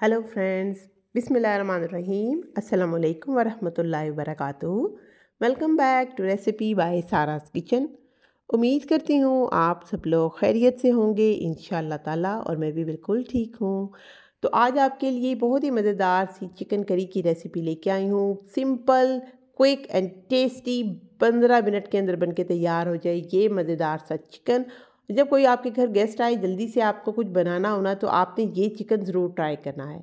Hello friends, बिस्मिल्लाहिर्रहमानिर्रहीम, अस्सलाम वालेकुम वरहमतुल्लाहि वबरकातुहू। Welcome back to recipe by Sara's kitchen. उम्मीद करती हूँ आप सब लोग खैरियत से होंगे इंशाअल्लाह ताला, और मैं भी बिल्कुल ठीक हूँ। तो आज आपके लिए बहुत ही मज़ेदार सी चिकन करी की रेसिपी लेके आई हूँ। Simple, quick and tasty, 15 minute के अंदर बनके तैयार हो जाए ये मज़ेदार सा चिकन। जब कोई आपके घर गेस्ट आए, जल्दी से आपको कुछ बनाना हो ना, तो आपने ये चिकन ज़रूर ट्राई करना है।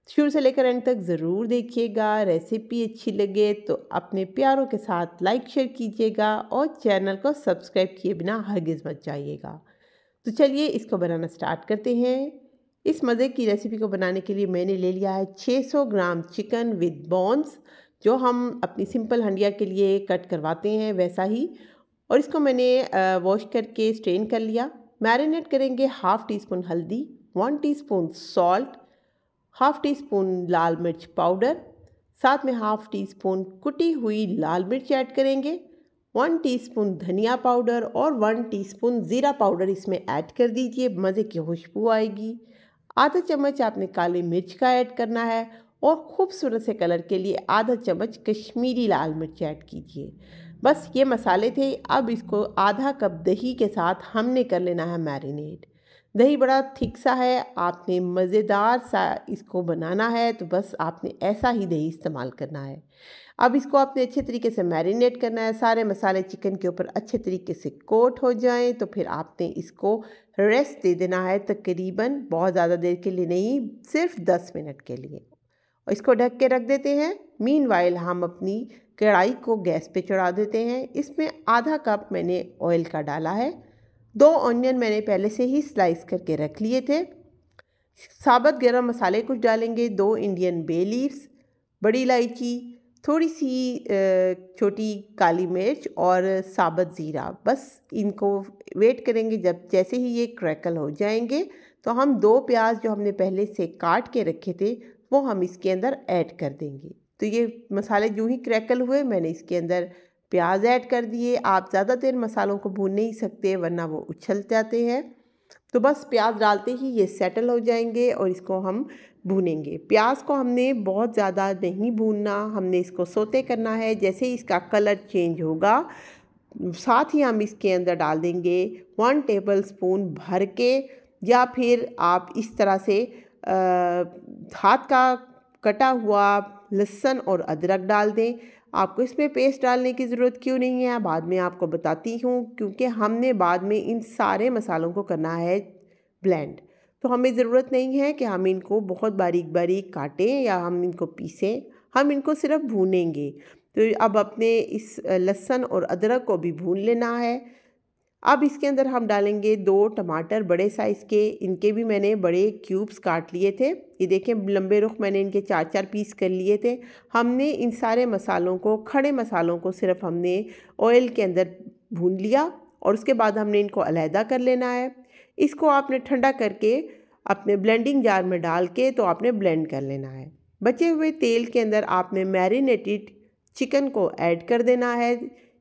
शुरू से लेकर एंड तक ज़रूर देखिएगा। रेसिपी अच्छी लगे तो अपने प्यारों के साथ लाइक शेयर कीजिएगा और चैनल को सब्सक्राइब किए बिना हरगिज़ मत जाइएगा। तो चलिए इसको बनाना स्टार्ट करते हैं। इस मज़े की रेसिपी को बनाने के लिए मैंने ले लिया है 600 ग्राम चिकन विद बॉन्स, जो हम अपनी सिंपल हंडिया के लिए कट करवाते हैं वैसा ही। और इसको मैंने वॉश करके स्ट्रेन कर लिया। मैरिनेट करेंगे हाफ़ टी स्पून हल्दी, 1 teaspoon salt, half teaspoon लाल मिर्च पाउडर, साथ में हाफ़ टी स्पून कुटी हुई लाल मिर्च ऐड करेंगे, 1 टीस्पून धनिया पाउडर और 1 टीस्पून ज़ीरा पाउडर इसमें ऐड कर दीजिए, मज़े की खुशबू आएगी। आधा चम्मच आपने काली मिर्च का ऐड करना है और खूबसूरत से कलर के लिए आधा चम्मच कश्मीरी लाल मिर्च ऐड कीजिए। बस ये मसाले थे। अब इसको आधा कप दही के साथ हमने कर लेना है मैरिनेट। दही बड़ा थिक सा है, आपने मज़ेदार सा इसको बनाना है, तो बस आपने ऐसा ही दही इस्तेमाल करना है। अब इसको आपने अच्छे तरीके से मैरिनेट करना है। सारे मसाले चिकन के ऊपर अच्छे तरीके से कोट हो जाएं, तो फिर आपने इसको रेस्ट दे देना है तकरीबन, बहुत ज़्यादा देर के लिए नहीं, सिर्फ 10 मिनट के लिए। और इसको ढक के रख देते हैं। मीनवाइल हम अपनी कढ़ाई को गैस पे चढ़ा देते हैं। इसमें आधा कप मैंने ऑयल का डाला है। 2 ऑनियन मैंने पहले से ही स्लाइस करके रख लिए थे। साबुत गरम मसाले कुछ डालेंगे, 2 इंडियन बे लीव्स, बड़ी इलायची, थोड़ी सी छोटी काली मिर्च और साबुत ज़ीरा। बस इनको वेट करेंगे, जब जैसे ही ये क्रैकल हो जाएंगे तो हम 2 प्याज जो हमने पहले से काट के रखे थे वो हम इसके अंदर ऐड कर देंगे। तो ये मसाले जो ही क्रैकल हुए, मैंने इसके अंदर प्याज ऐड कर दिए। आप ज़्यादा देर मसालों को भून नहीं सकते वरना वो उछल जाते हैं। तो बस प्याज डालते ही ये सेटल हो जाएंगे और इसको हम भूनेंगे। प्याज को हमने बहुत ज़्यादा नहीं भूनना, हमने इसको सोते करना है। जैसे ही इसका कलर चेंज होगा, साथ ही हम इसके अंदर डाल देंगे 1 टेबलस्पून भर के, या फिर आप इस तरह से हाथ का कटा हुआ लहसुन और अदरक डाल दें। आपको इसमें पेस्ट डालने की ज़रूरत क्यों नहीं है, बाद में आपको बताती हूँ, क्योंकि हमने बाद में इन सारे मसालों को करना है ब्लेंड। तो हमें ज़रूरत नहीं है कि हम इनको बहुत बारीक बारीक काटें या हम इनको पीसें, हम इनको सिर्फ भूनेंगे। तो अब अपने इस लहसुन और अदरक को भी भून लेना है। अब इसके अंदर हम डालेंगे 2 टमाटर बड़े साइज़ के, इनके भी मैंने बड़े क्यूब्स काट लिए थे। ये देखें, लंबे रुख मैंने इनके 4-4 पीस कर लिए थे। हमने इन सारे मसालों को, खड़े मसालों को सिर्फ हमने ऑयल के अंदर भून लिया और उसके बाद हमने इनको अलहदा कर लेना है। इसको आपने ठंडा करके अपने ब्लेंडिंग जार में डाल के तो आपने ब्लेंड कर लेना है। बचे हुए तेल के अंदर आपने मैरिनेटेड चिकन को ऐड कर देना है।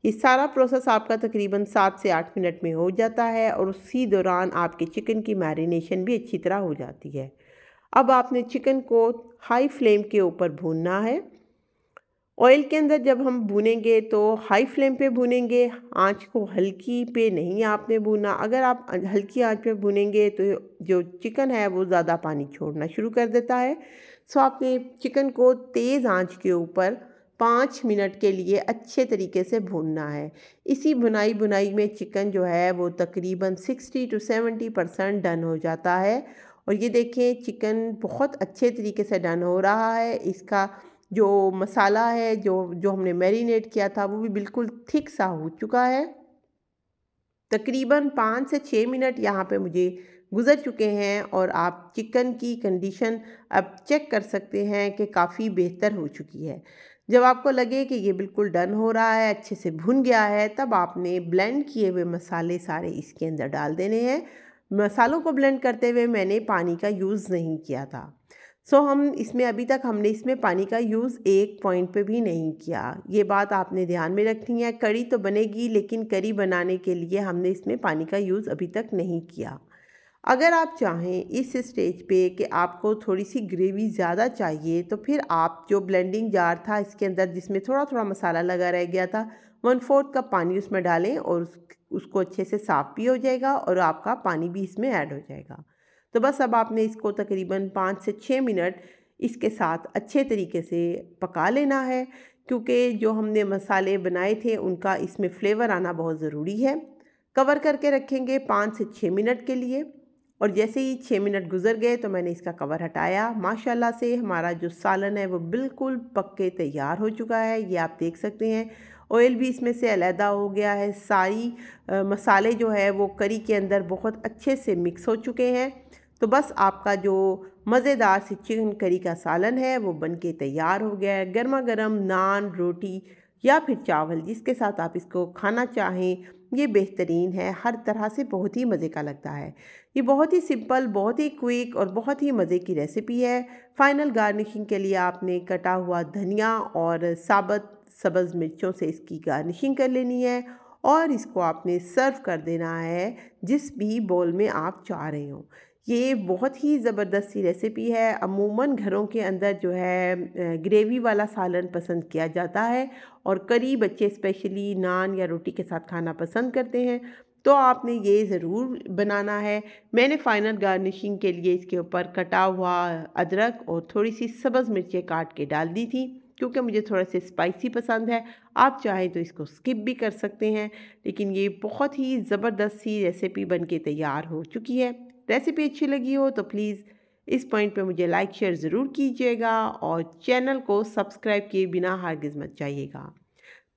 ये सारा प्रोसेस आपका तकरीबन 7 से 8 मिनट में हो जाता है और उसी दौरान आपके चिकन की मैरिनेशन भी अच्छी तरह हो जाती है। अब आपने चिकन को हाई फ्लेम के ऊपर भूनना है। ऑयल के अंदर जब हम भूनेंगे तो हाई फ्लेम पे भूनेंगे, आंच को हल्की पे नहीं आपने भूना। अगर आप हल्की आंच पे भूनेंगे तो जो चिकन है वो ज़्यादा पानी छोड़ना शुरू कर देता है। सो आपने चिकन को तेज़ आंच के ऊपर 5 मिनट के लिए अच्छे तरीके से भूनना है। इसी भुनाई भुनाई में चिकन जो है वो तकरीबन 60 to 70% डन हो जाता है। और ये देखें, चिकन बहुत अच्छे तरीके से डन हो रहा है। इसका जो मसाला है, जो जो हमने मैरिनेट किया था, वो भी बिल्कुल थिक सा हो चुका है। तकरीबन 5 से 6 मिनट यहाँ पे मुझे गुज़र चुके हैं और आप चिकन की कंडीशन अब चेक कर सकते हैं कि काफ़ी बेहतर हो चुकी है। जब आपको लगे कि ये बिल्कुल डन हो रहा है, अच्छे से भुन गया है, तब आपने ब्लेंड किए हुए मसाले सारे इसके अंदर डाल देने हैं। मसालों को ब्लेंड करते हुए मैंने पानी का यूज़ नहीं किया था। सो हम इसमें अभी तक हमने इसमें पानी का यूज़ एक पॉइंट पे भी नहीं किया। ये बात आपने ध्यान में रखनी है। करी तो बनेगी, लेकिन करी बनाने के लिए हमने इसमें पानी का यूज़ अभी तक नहीं किया। अगर आप चाहें इस स्टेज पे कि आपको थोड़ी सी ग्रेवी ज़्यादा चाहिए तो फिर आप जो ब्लेंडिंग जार था इसके अंदर जिसमें थोड़ा थोड़ा मसाला लगा रह गया था 1/4 कप पानी उसमें डालें और उसको अच्छे से साफ़ भी हो जाएगा और आपका पानी भी इसमें ऐड हो जाएगा। तो बस अब आपने इसको तकरीबन 5 से 6 मिनट इसके साथ अच्छे तरीके से पका लेना है, क्योंकि जो हमने मसाले बनाए थे उनका इसमें फ्लेवर आना बहुत ज़रूरी है। कवर करके रखेंगे 5 से 6 मिनट के लिए और जैसे ही 6 मिनट गुजर गए तो मैंने इसका कवर हटाया। माशाल्लाह से हमारा जो सालन है वो बिल्कुल पक के तैयार हो चुका है। ये आप देख सकते हैं ऑयल भी इसमें से अलहदा हो गया है। सारी मसाले जो है वो करी के अंदर बहुत अच्छे से मिक्स हो चुके हैं। तो बस आपका जो मज़ेदार सी चिकन करी का सालन है वो बन के तैयार हो गया है। गर्मा गर्म नान, रोटी या फिर चावल जिसके साथ आप इसको खाना चाहें, ये बेहतरीन है। हर तरह से बहुत ही मज़े का लगता है। ये बहुत ही सिंपल, बहुत ही क्विक और बहुत ही मज़े की रेसिपी है। फाइनल गार्निशिंग के लिए आपने कटा हुआ धनिया और साबुत सब्ज़ मिर्चों से इसकी गार्निशिंग कर लेनी है और इसको आपने सर्व कर देना है जिस भी बोल में आप चाह रहे हो। ये बहुत ही ज़बरदस्त सी रेसिपी है। अमूमन घरों के अंदर जो है ग्रेवी वाला सालन पसंद किया जाता है और करी बच्चे स्पेशली नान या रोटी के साथ खाना पसंद करते हैं। तो आपने ये ज़रूर बनाना है। मैंने फ़ाइनल गार्निशिंग के लिए इसके ऊपर कटा हुआ अदरक और थोड़ी सी सब्ज़ मिर्चें काट के डाल दी थी, क्योंकि मुझे थोड़ा से स्पाइसी पसंद है। आप चाहें तो इसको स्किप भी कर सकते हैं, लेकिन ये बहुत ही ज़बरदस्त सी रेसिपी बन के तैयार हो चुकी है। रेसिपी अच्छी लगी हो तो प्लीज़ इस पॉइंट पे मुझे लाइक शेयर ज़रूर कीजिएगा और चैनल को सब्सक्राइब किए बिना हरगिज़ मत जाइएगा।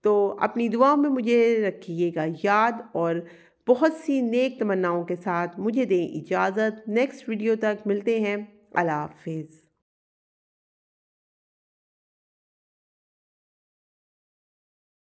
तो अपनी दुआओं में मुझे रखिएगा याद और बहुत सी नेक तमन्नाओं के साथ मुझे दें इजाज़त। नेक्स्ट वीडियो तक मिलते हैं। अल्लाह हाफ़िज़।